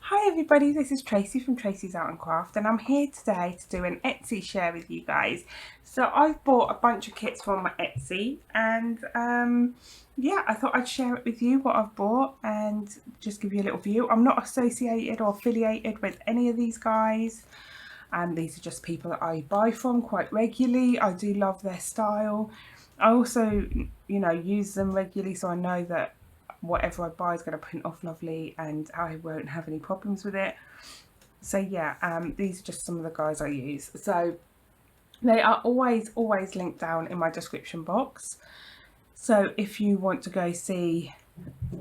Hi everybody, this is Tracy from Tracy's Art and Craft, and I'm here today to do an Etsy share with you guys. So I've bought a bunch of kits from my Etsy, and yeah, I thought I'd share it with you what I've bought and just give you a little view. I'm not associated or affiliated with any of these guys, and these are just people that I buy from quite regularly. I do love their style. I also, use them regularly, so I know that whatever I buy is going to print off lovely and I won't have any problems with it. So yeah, these are just some of the guys I use. So they are always linked down in my description box. So if you want to go see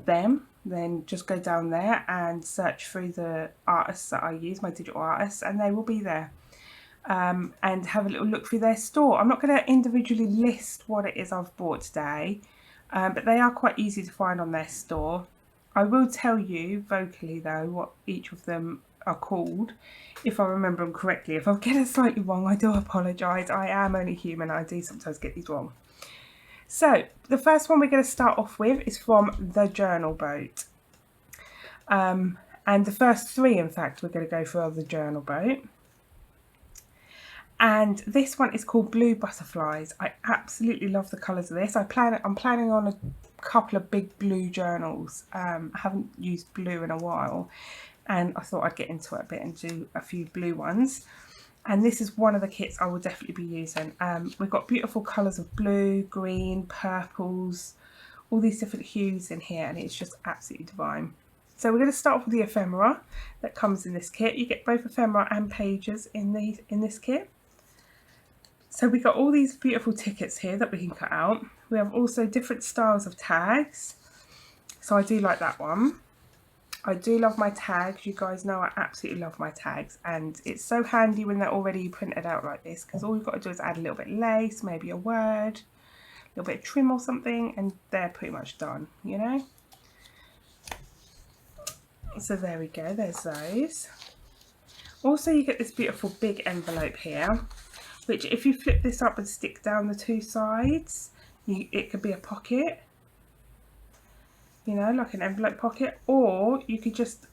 them, then just go down there and search through the artists that I use, my digital artists, and they will be there. And have a little look through their store. I'm not going to individually list what it is I've bought today, but they are quite easy to find on their store. I will tell you vocally though what each of them are called, if I remember them correctly. If I get it slightly wrong, I do apologise. I am only human. I do sometimes get these wrong. So the first one we're going to start off with is from the Journal Boat. And the first three, in fact, we're going to go for the Journal Boat. And this one is called Blue Butterflies. I absolutely love the colours of this. I'm planning on a couple of big blue journals. I haven't used blue in a while, and I thought I'd get into it a bit and do a few blue ones. And this is one of the kits I will definitely be using. We've got beautiful colours of blue, green, purples, all these different hues in here, and it's just absolutely divine. So we're going to start off with the ephemera that comes in this kit. You get both ephemera and pages in this kit. So we got all these beautiful tickets here that we can cut out. We have also different styles of tags. So I do like that one. I do love my tags. You guys know I absolutely love my tags, and it's so handy when they're already printed out like this, because all you've got to do is add a little bit of lace, maybe a word, a little bit of trim or something, and they're pretty much done, you know. So there we go, there's those. Also you get this beautiful big envelope here, which if you flip this up and stick down the two sides, it could be a pocket, you know, like an envelope pocket, or you could just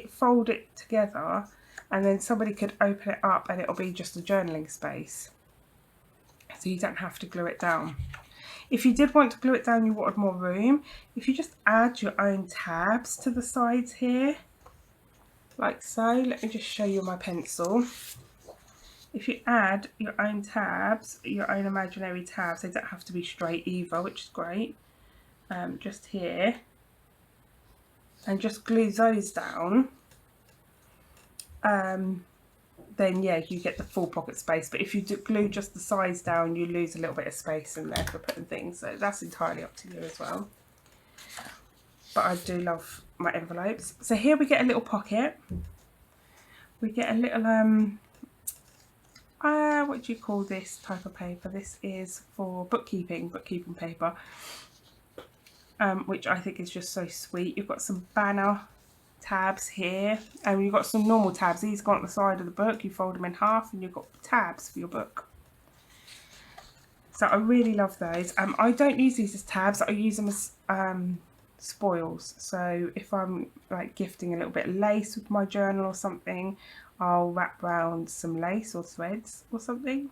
fold it together and then somebody could open it up and it'll be just a journaling space. So you don't have to glue it down. If you did want to glue it down, you wanted more room, if you just add your own tabs to the sides here, like so. Let me just show you my pencil. If you add your own tabs, your own imaginary tabs, they don't have to be straight either, which is great, just here, and just glue those down, then yeah, you get the full pocket space. But if you glue just the sides down, you lose a little bit of space in there for putting things, so that's entirely up to you as well. But I do love my envelopes. So here we get a little pocket, we get a little what do you call this type of paper? This is for bookkeeping paper, which I think is just so sweet. You've got some banner tabs here, and you've got some normal tabs. These go on the side of the book, you fold them in half and you've got tabs for your book. So I really love those. I don't use these as tabs, I use them as spoils. So if I'm like gifting a little bit of lace with my journal or something, I'll wrap around some lace or threads or something,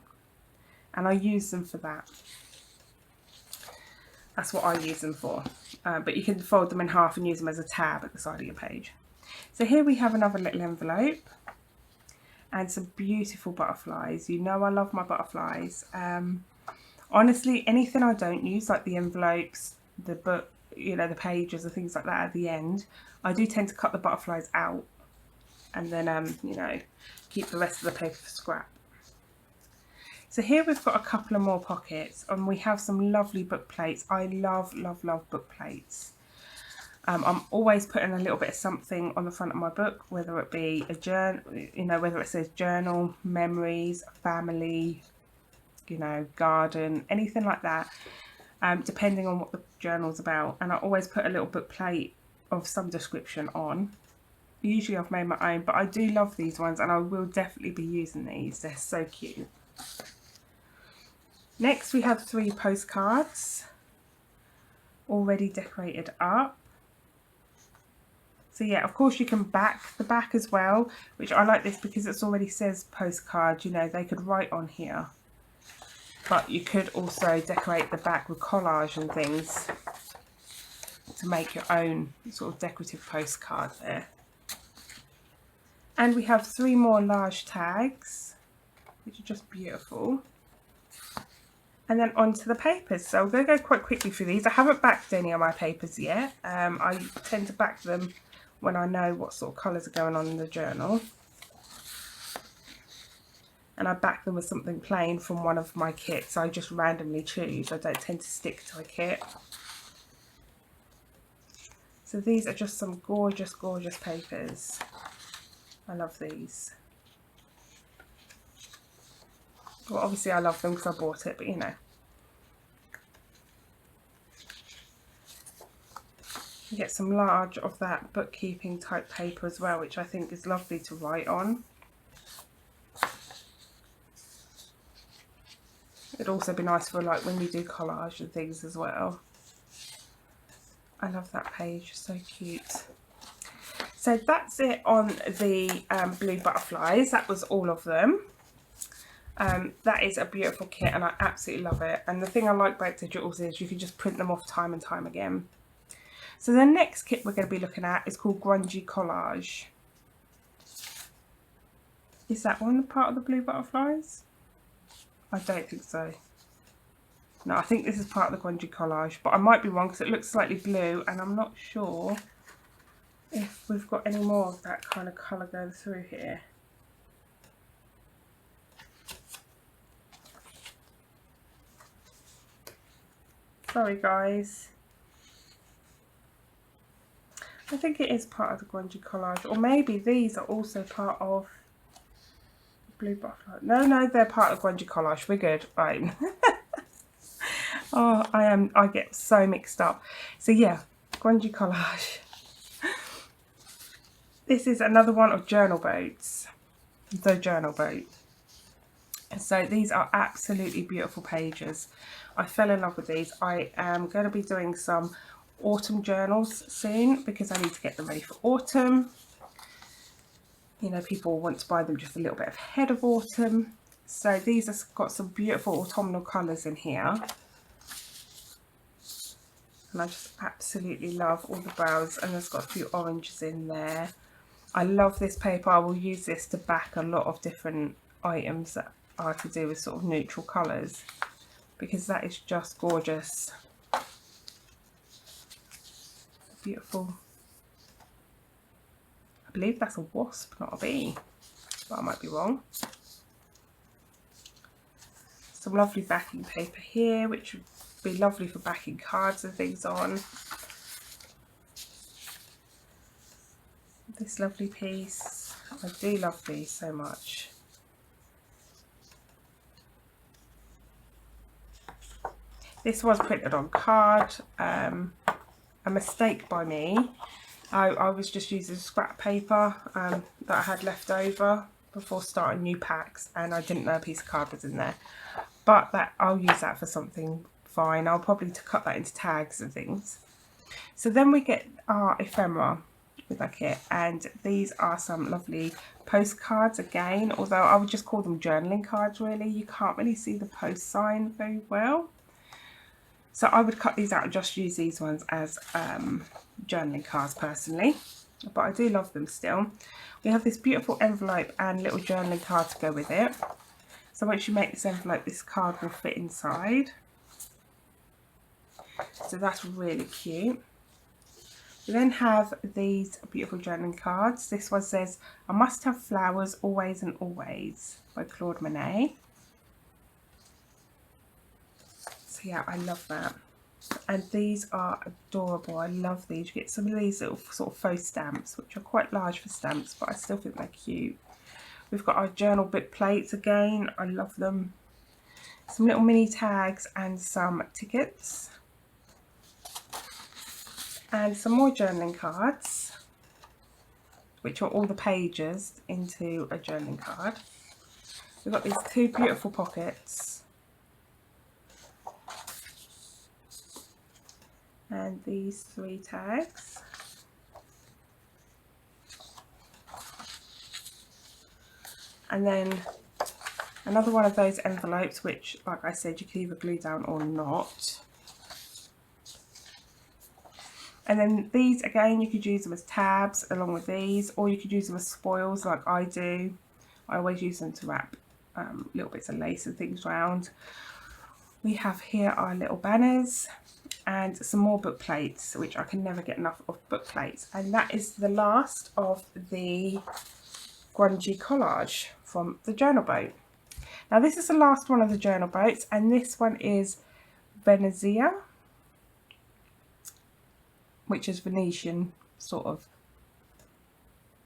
and I use them for that. That's what I use them for. But you can fold them in half and use them as a tab at the side of your page. So here we have another little envelope and some beautiful butterflies. You know I love my butterflies. Honestly, anything I don't use, like the envelopes, the book, you know, the pages and things like that at the end, I do tend to cut the butterflies out and then you know, keep the rest of the paper for scrap. So here we've got a couple of more pockets, and we have some lovely book plates. I love book plates. I'm always putting a little bit of something on the front of my book, whether it be a journal, you know, whether it says journal, memories, family, you know, garden, anything like that, depending on what the journal's about. And I always put a little book plate of some description on. Usually I've made my own, but I do love these ones and I will definitely be using these. They're so cute. Next we have 3 postcards already decorated up. So yeah, of course you can back the back as well, which I like this because it already says postcard, you know, they could write on here. But you could also decorate the back with collage and things to make your own sort of decorative postcard there. And we have 3 more large tags, which are just beautiful. And then onto the papers. So I'm going to go quite quickly through these. I haven't backed any of my papers yet. I tend to back them when I know what sort of colours are going on in the journal. And I back them with something plain from one of my kits. I just randomly choose. I don't tend to stick to a kit. So these are just some gorgeous, gorgeous papers. I love these. Well, obviously I love them because I bought it, but you know. You get some large of that bookkeeping type paper as well, which I think is lovely to write on. It'd also be nice for like when you do collage and things as well. I love that page, so cute. So that's it on the blue butterflies. That was all of them. That is a beautiful kit and I absolutely love it. And the thing I like about digitals is you can just print them off time and time again. So the next kit we're going to be looking at is called Grungy Collage. Is that one part of the blue butterflies? I don't think so. No, I think this is part of the Grungy Collage, but I might be wrong because it looks slightly blue and I'm not sure if we've got any more of that kind of colour going through here. Sorry guys. I think it is part of the Grungy Collage, or maybe these are also part of Blue Butterfly. No, they're part of Grungy Collage. We're good, right? Oh, I get so mixed up. So yeah, Grungy Collage. This is another one of Journal Boats, the Journal Boat. So these are absolutely beautiful pages. I fell in love with these. I am going to be doing some autumn journals soon because I need to get them ready for autumn. You know, people want to buy them just a little bit ahead of autumn. So these have got some beautiful autumnal colours in here. And I just absolutely love all the browns, and there's got a few oranges in there. I love this paper. I will use this to back a lot of different items that are to do with sort of neutral colours because that is just gorgeous. Beautiful. I believe that's a wasp, not a bee, but I might be wrong. Some lovely backing paper here, which would be lovely for backing cards and things on. This lovely piece. I do love these so much. This was printed on card, a mistake by me. I was just using scrap paper that I had left over before starting new packs, and I didn't know a piece of card was in there. But that I'll use that for something fine. I'll probably cut that into tags and things. So then we get our ephemera with our kit, and these are some lovely postcards again, although I would just call them journaling cards really. You can't really see the post sign very well. So I would cut these out and just use these ones as journaling cards personally, but I do love them still. We have this beautiful envelope and little journaling card to go with it. So once you make this envelope, this card will fit inside. So that's really cute. We then have these beautiful journaling cards. This one says, "I must have flowers always and always" by Claude Monet. So yeah, I love that. And these are adorable. I love these. You get some of these little sort of faux stamps, which are quite large for stamps, but I still think they're cute. We've got our journal book plates again. I love them. Some little mini tags and some tickets. And some more journaling cards, which are all the pages into a journaling card. We've got these 2 beautiful pockets. And these 3 tags. And then another one of those envelopes, which, like I said, you can either glue down or not. And then these, again, you could use them as tabs along with these, or you could use them as spoils like I do. I always use them to wrap little bits of lace and things around. We have here our little banners and some more book plates, which I can never get enough of book plates. And that is the last of the grungy collage from the journal boat. Now this is the last one of the journal boats, and this one is Venezia, which is Venetian sort of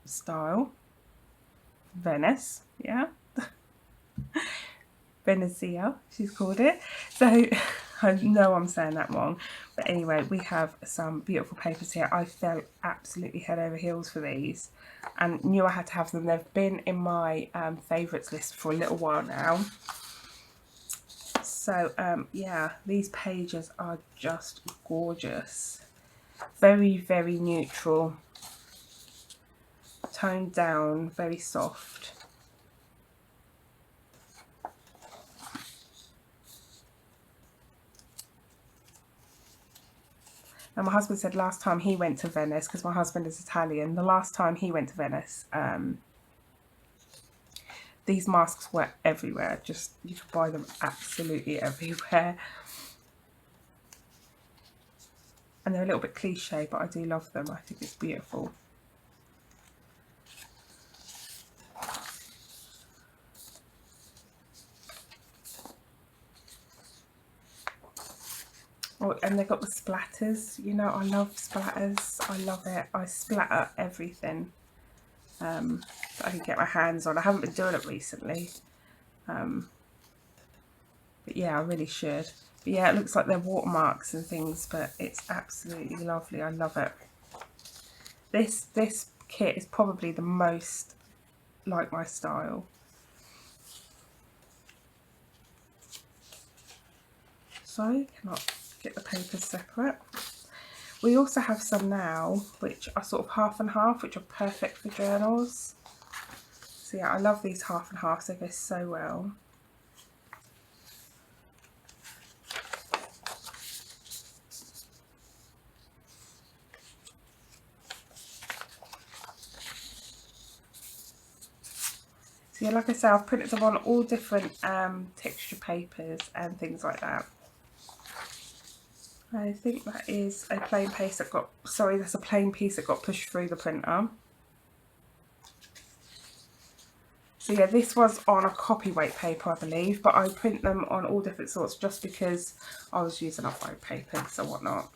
style. Venice, yeah. Venezia, she's called it. So I know I'm saying that wrong, but anyway, we have some beautiful papers here. I fell absolutely head over heels for these and knew I had to have them. They've been in my favourites list for a little while now. So yeah, these pages are just gorgeous. Very, very neutral, toned down, very soft. And my husband said last time he went to Venice, because my husband is Italian, the last time he went to Venice, these masks were everywhere. Just, you could buy them absolutely everywhere. And they're a little bit cliche, but I do love them. I think it's beautiful. Oh, and they've got the splatters. You know, I love splatters. I love it. I splatter everything that I can get my hands on. I haven't been doing it recently. But yeah, I really should. But yeah, it looks like they're watermarks and things, but it's absolutely lovely. I love it. This kit is probably the most like my style. So, cannot get the papers separate. We also have some now, which are sort of half and half, which are perfect for journals. So yeah, I love these half and halves. They go so well. So yeah, like I say, I've printed them on all different texture papers and things like that. I think that is a plain piece that got, sorry, that's a plain piece that got pushed through the printer. So yeah, this was on a copyweight paper, I believe, but I print them on all different sorts just because I was using off-white papers and whatnot.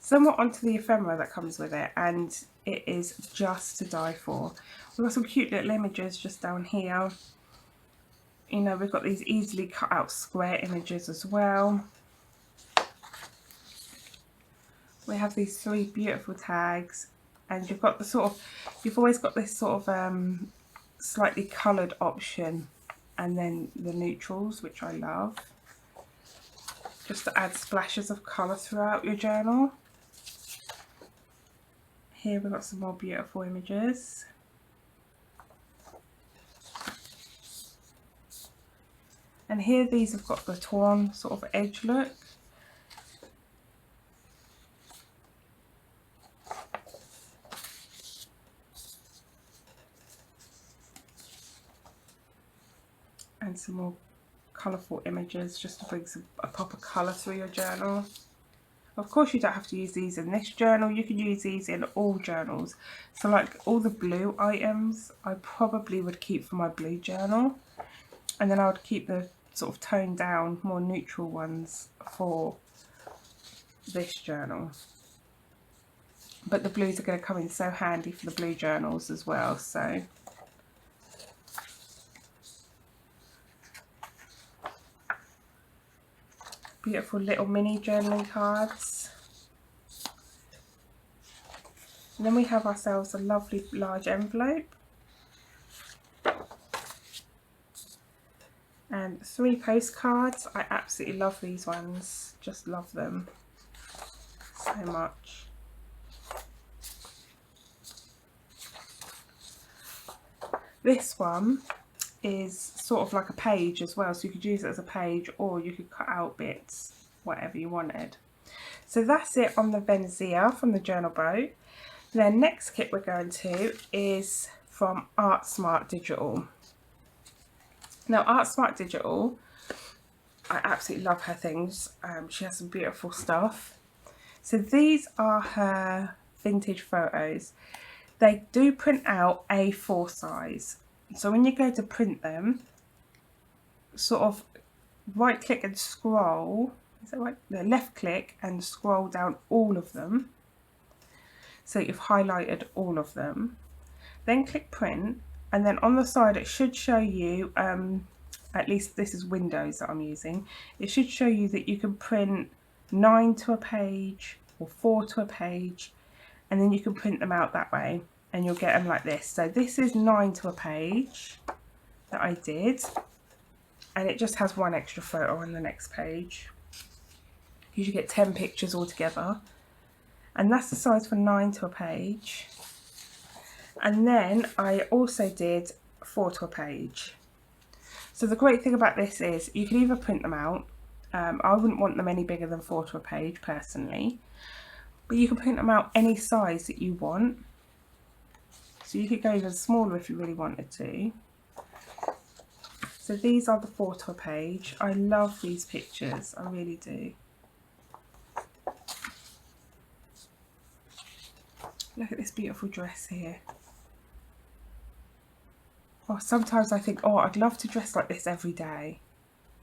Somewhat onto the ephemera that comes with it, and it is just to die for. We've got some cute little images just down here. You know, we've got these easily cut out square images as well. We have these 3 beautiful tags, and you've got the sort of, you've always got this sort of slightly coloured option, and then the neutrals, which I love, just to add splashes of colour throughout your journal. Here we've got some more beautiful images. And here these have got the torn sort of edge look. And some more colourful images just to bring a pop of colour through your journal. Of course you don't have to use these in this journal, you can use these in all journals. So like all the blue items I probably would keep for my blue journal, and then I would keep the sort of toned down, more neutral ones for this journal. But the blues are going to come in so handy for the blue journals as well, so. Beautiful little mini journaling cards. And then we have ourselves a lovely large envelope. And 3 postcards. I absolutely love these ones. Just love them so much. This one is sort of like a page as well, so you could use it as a page or you could cut out bits, whatever you wanted. So that's it on the Venezia from the Journal Boat. The next kit we're going to is from Art Smart Digital. Now Art Smart Digital, I absolutely love her things. She has some beautiful stuff. So these are her vintage photos. They do print out A4 size. So when you go to print them, sort of right click and scroll, is that right? No, left click and scroll down all of them. So you've highlighted all of them. Then click print, and then on the side it should show you, at least this is Windows that I'm using, it should show you that you can print 9 to a page or 4 to a page, and then you can print them out that way and you'll get them like this. So this is 9 to a page that I did, and it just has one extra photo on the next page. You should get 10 pictures altogether, and that's the size for 9 to a page. And then I also did 4 to a page. So the great thing about this is you can either print them out. I wouldn't want them any bigger than 4 to a page personally, but you can print them out any size that you want. So you could go even smaller if you really wanted to. So these are the 4 to a page. I love these pictures, I really do. Look at this beautiful dress here. Oh, sometimes I think, oh, I'd love to dress like this every day.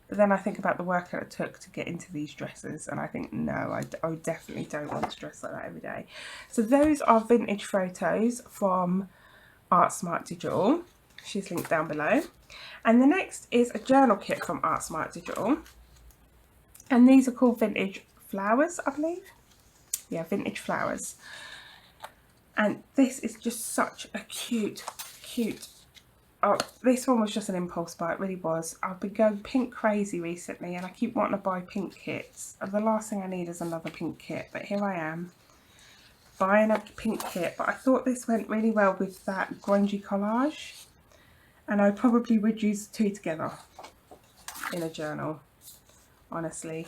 But then I think about the work that it took to get into these dresses, and I think, no, I definitely don't want to dress like that every day. So those are vintage photos from Art Smart Digital. She's linked down below. And the next is a journal kit from Art Smart Digital. And these are called Vintage Flowers, I believe. Yeah, Vintage Flowers. And this is just such a cute, oh, this one was just an impulse buy, it really was. I've been going pink crazy recently and I keep wanting to buy pink kits. And the last thing I need is another pink kit, but here I am buying a pink kit. But I thought this went really well with that grungy collage, and I probably would use the two together in a journal, honestly,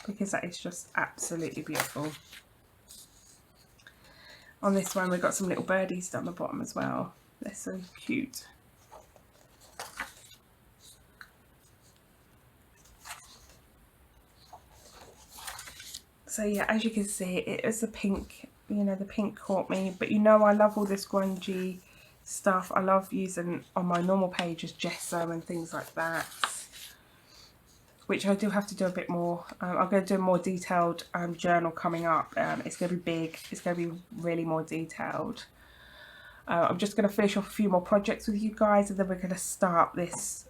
because that is just absolutely beautiful. On this one we've got some little birdies down the bottom as well. They're so cute. So yeah, as you can see, it is the pink, you know, the pink caught me, but you know I love all this grungy stuff. I love using on my normal pages gesso and things like that, which I do have to do a bit more. I'm going to do a more detailed journal coming up. It's going to be big, it's going to be really more detailed. I'm just going to finish off a few more projects with you guys, and then we're going to start this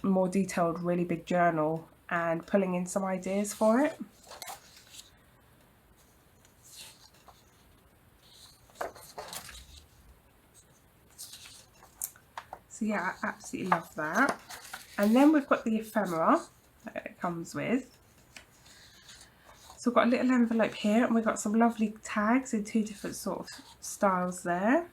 more detailed, really big journal and pulling in some ideas for it. So yeah, I absolutely love that. And then we've got the ephemera that it comes with. So we've got a little envelope here, and we've got some lovely tags in two different sort of styles there.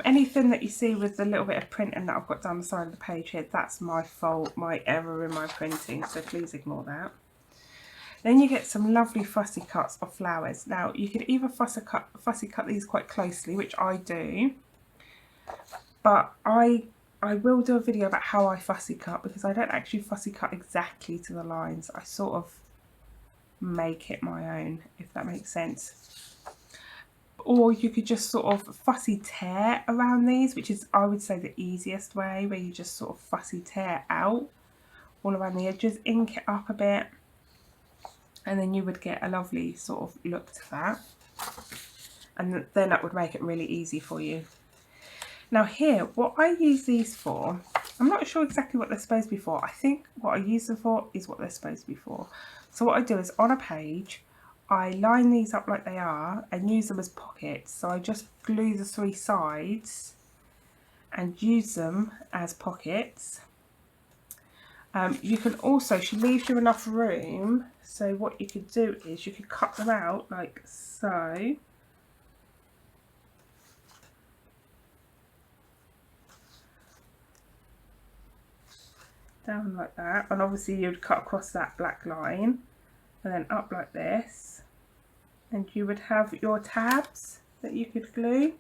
Anything that you see with the little bit of printing that I've got down the side of the page here, that's my fault, my error in my printing, so please ignore that. Then you get some lovely fussy cuts of flowers. Now you could either fussy cut these quite closely, which I do, but I will do a video about how I fussy cut, because I don't actually fussy cut exactly to the lines. I sort of make it my own, if that makes sense. Or you could just sort of fussy tear around these, which is, I would say, the easiest way, where you just sort of fussy tear out all around the edges, ink it up a bit, and then you would get a lovely sort of look to that, and then that would make it really easy for you. Now here, what I use these for, I'm not sure exactly what they're supposed to be for. I think what I use them for is what they're supposed to be for. So what I do is, on a page, I line these up like they are and use them as pockets. So I just glue the three sides and use them as pockets. You can also, she leaves you enough room, so what you could do is you could cut them out like so. down like that, and obviously you'd cut across that black line and then up like this, and you would have your tabs that you could glue.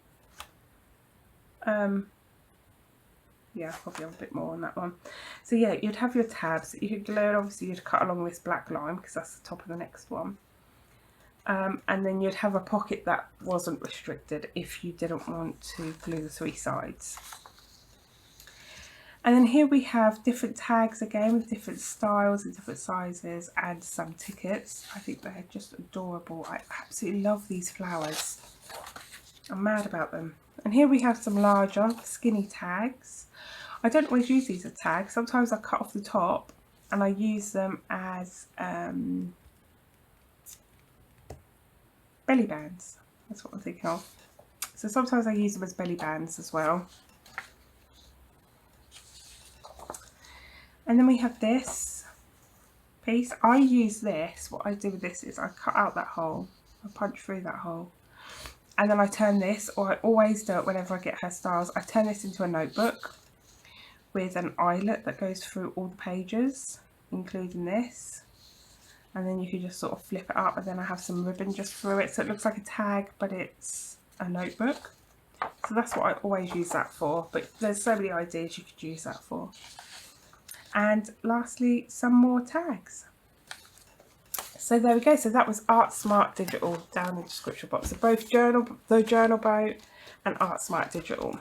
Yeah, probably have a bit more on that one. So yeah, you'd have your tabs that you could glue, and obviously you'd cut along this black line because that's the top of the next one. And then you'd have a pocket that wasn't restricted if you didn't want to glue the 3 sides. And then here we have different tags again with different styles and different sizes and some tickets. I think they're just adorable. I absolutely love these flowers. I'm mad about them. And here we have some larger skinny tags. I don't always use these as tags. Sometimes I cut off the top and I use them as belly bands. That's what I'm thinking of. So sometimes I use them as belly bands as well. And then we have this piece. I use this, what I do with this is I cut out that hole, I punch through that hole, and then I turn this, or I always do it whenever I get hairstyles, I turn this into a notebook with an eyelet that goes through all the pages, including this. And then you can just sort of flip it up, and then I have some ribbon just through it, so it looks like a tag, but it's a notebook. So that's what I always use that for, but there's so many ideas you could use that for. And lastly, some more tags. So there we go. So that was Art Smart Digital down in the description box. So both the journal boat and Art Smart Digital.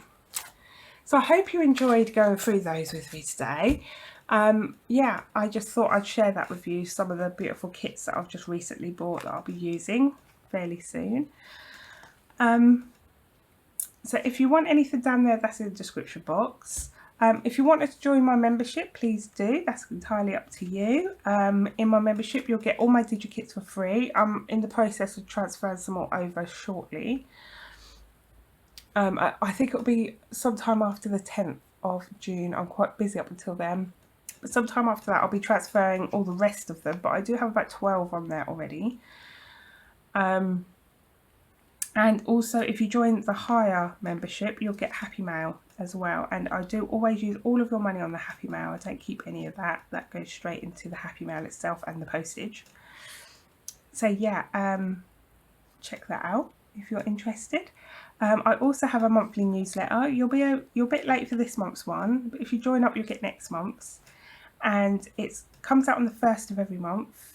So I hope you enjoyed going through those with me today. Yeah, I just thought I'd share that with you, some of the beautiful kits that I've just recently bought that I'll be using fairly soon. So if you want anything down there, that's in the description box. If you wanted to join my membership, please do. That's entirely up to you. In my membership, you'll get all my digikits for free. I'm in the process of transferring some more over shortly. I think it'll be sometime after the 10th of June. I'm quite busy up until then. But sometime after that, I'll be transferring all the rest of them. But I do have about 12 on there already. And also, if you join the higher membership, you'll get Happy Mail as well. And I do always use all of your money on the Happy Mail. I don't keep any of that. That goes straight into the Happy Mail itself and the postage. So yeah, check that out if you're interested. I also have a monthly newsletter. You're a bit late for this month's one, but if you join up, you'll get next month's. And it comes out on the 1st of every month.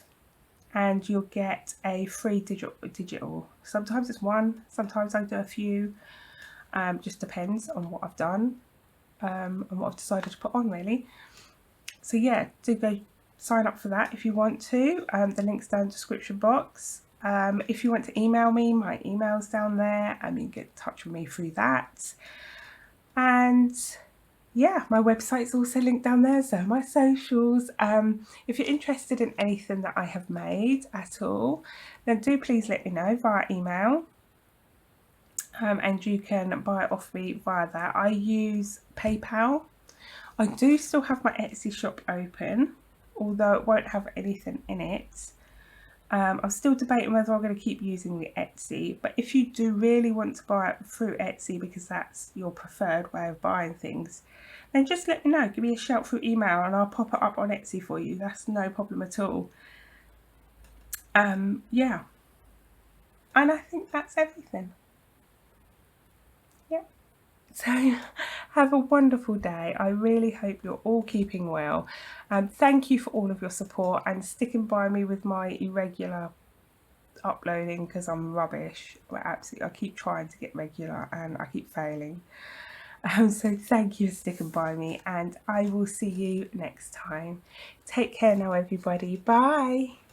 And you'll get a free digital. Sometimes it's one, sometimes I do a few, just depends on what I've done and what I've decided to put on really. So yeah, do go sign up for that if you want to. The link's down in the description box. If you want to email me, my email's down there, and you can get in touch with me through that. And yeah, my website's also linked down there, so my socials. If you're interested in anything that I have made at all, then do please let me know via email, and you can buy it off me via that. I use PayPal. I do still have my Etsy shop open, although it won't have anything in it. I'm still debating whether I'm going to keep using the Etsy, but if you do really want to buy it through Etsy because that's your preferred way of buying things, then just let me know. Give me a shout through email and I'll pop it up on Etsy for you. That's no problem at all. Yeah, and I think that's everything. Yeah. So have a wonderful day. I really hope you're all keeping well. Thank you for all of your support and sticking by me with my irregular uploading because I'm rubbish. But absolutely, I keep trying to get regular and I keep failing. So thank you for sticking by me, and I will see you next time. Take care now, everybody. Bye.